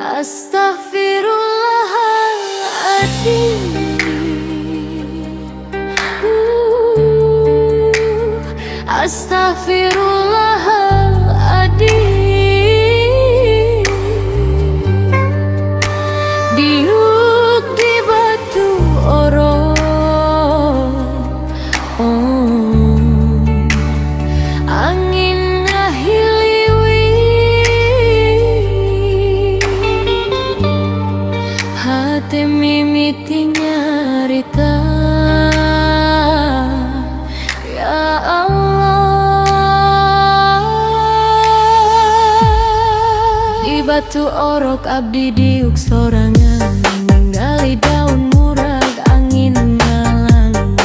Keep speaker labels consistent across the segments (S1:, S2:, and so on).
S1: Astaghfirullahaladzim, Astaghfirullahaladzim. Diuk di batu orok, angin ngahiliwi, hati mimiti nyarita. Ya Allah, di batu orok abdi diuk sorangan, ninggali daun murag angin ngalang.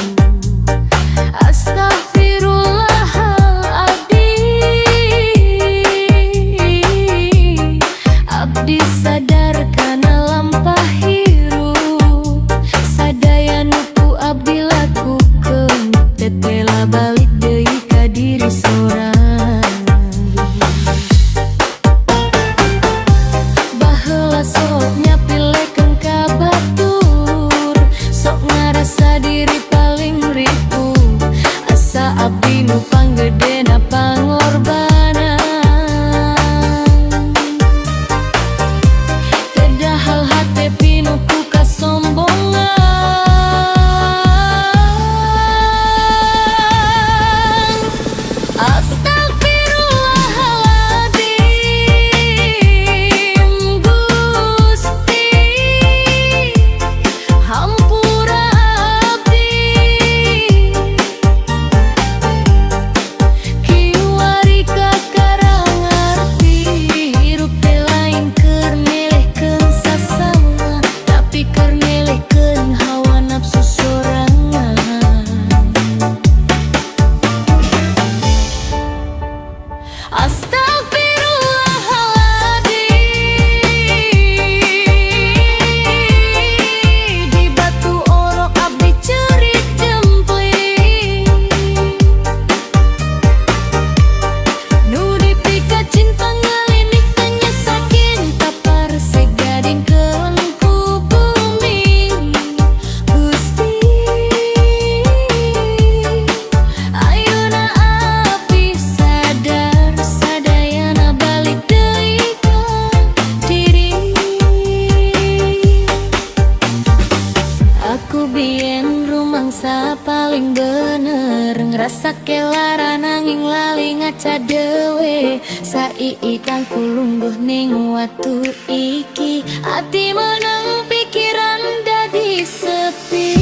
S1: Astaghfirullahaladzim, abdi sadar kana lampah hirup, sadaya nuku abdi lakukeun, tetela balik deui ka diri sorang. Baheula sok nyapilekeun ka batur, sok ngarasa diri paling ripuh, asa abdi nu panggedena pangorbanan. Tedahal hate pinuku kasombongan. Astaghfirullahaladzim, Gusti, hampura abdi, kiwari kakarang arti, hirup teh lain keur milihkeun sasama, tapi keur milihkeun hawa nafsu sorangan. Astaghfirullahaladzim, di batu orok abdi cerit jempling, nu dipika cinta ngalinik tanya sakin tapar segading kelengku bumi. Gusti, ayeuna abdi sadar, sadayana balik deui ka diri. Aku biyen rumangsa paling bener, ngerasa kelaran nanging lali ngaca dewe. Saiikan kulungguh ning watu iki, ati menang pikiran dadi sepi.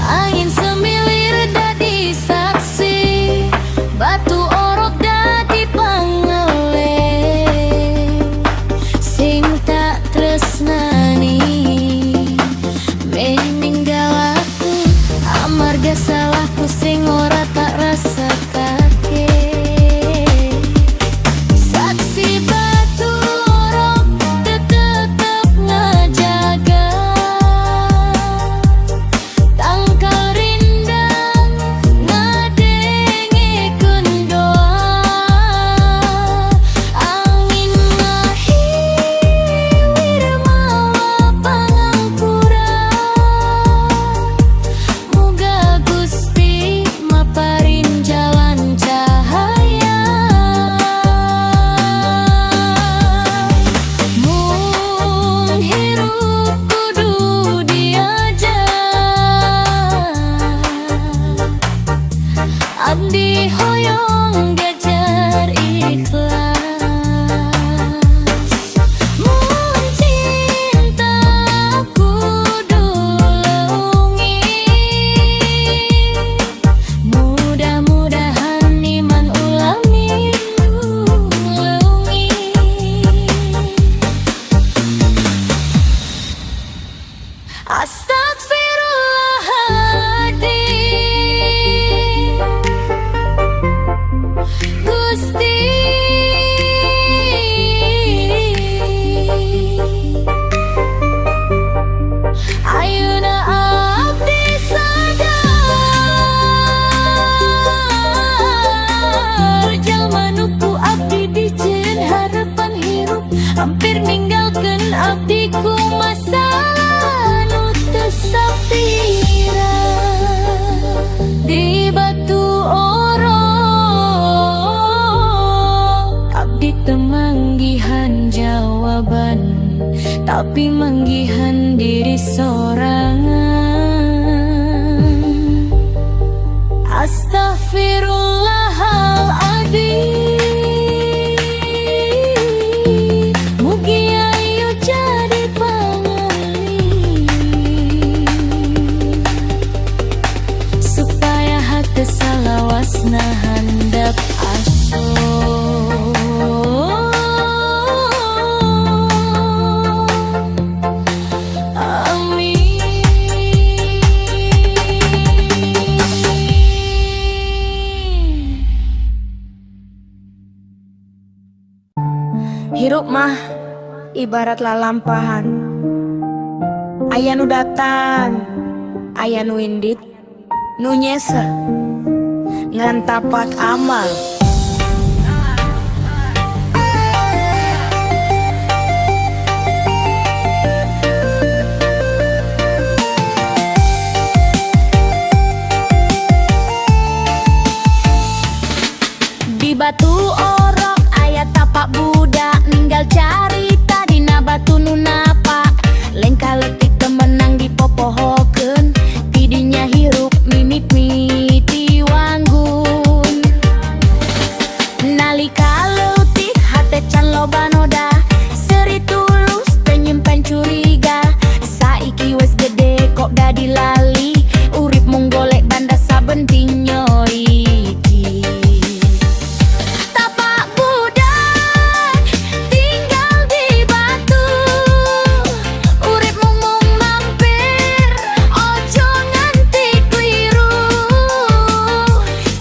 S1: Angin semilir dadi saksi, batu orok dadi pangeleng. Sing tak tresnani meh ninggal aku, amarga salahku sing ora tak rasakake. Saksi batu orok tetep ngajaga tapi manggihan diri sorangan. Astagfirullahaladzim, mugi ayu jadi pangali, supaya hati salawasna handap asyok.
S2: Hirup mah ibarat lalampahan, aya nu datang, aya nu indit, nu nyesa ngan tapak amal.
S1: Di batu orok aya tapak budak, ninggal carita dina batu nu napak. Lengkah letik temenang dipopohokeun, tidinya hirup mimik-miti wanggun. Nalika leutik hate can loba noda, seri tulus teu nyimpen curiga. Saiki wes gede kok dadi lali, urip mung golek banda saben dinyo iki. Tapak budak tinggal di batu, urip mung mampir, ojo nganti kliru.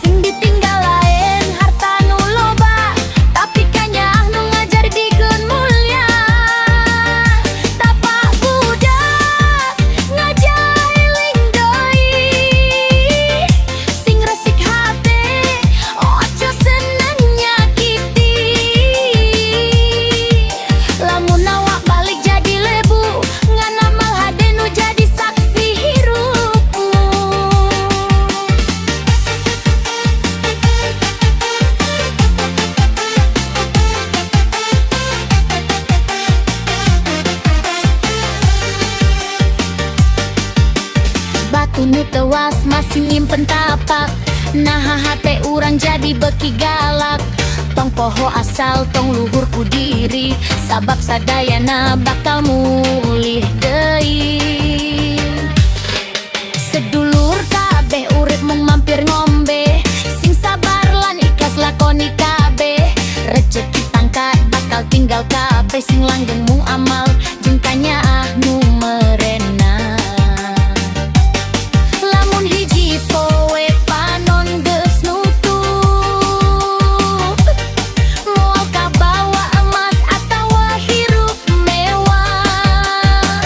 S1: Sing ditinggal lain harta nu loba, tapi kanyang nu ngajarikeun mulia. Tapak budak ngajailing deui, sing resik hate ojo seneng nyakiti. Lamun awak balik jadi lebu, ngan amal hade nu jadi saksi hirupmu. Batu nu tewas masih nyimpen tapak, nah hate urang jadi beki galak. Tong poho asal tong luhur ku diri, sabab sadayana bakal mulih deui. Sedulur kabeh urip mung mampir ngombe, sing sabar lan ikhlas lakoni kabeh. Rezeki pangkat bakal tinggal kabeh, sing langgeng mung amal jeung kanyaah nu merena. Lamun hiji poe panon geus nutup, moal kabawa emas atawa hirup mewah.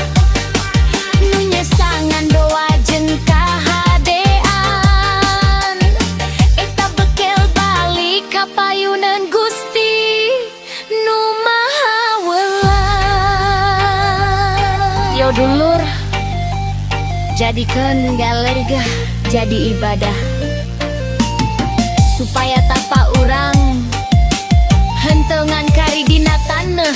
S1: Nu nyesangan doa jeung kahadean, eta bekel balik ka payunan Gusti nu Maha Welas. Yo dulur, jadikeun galerga jadi ibadah, supaya tapak urang henteu ngan kari dina taneuh.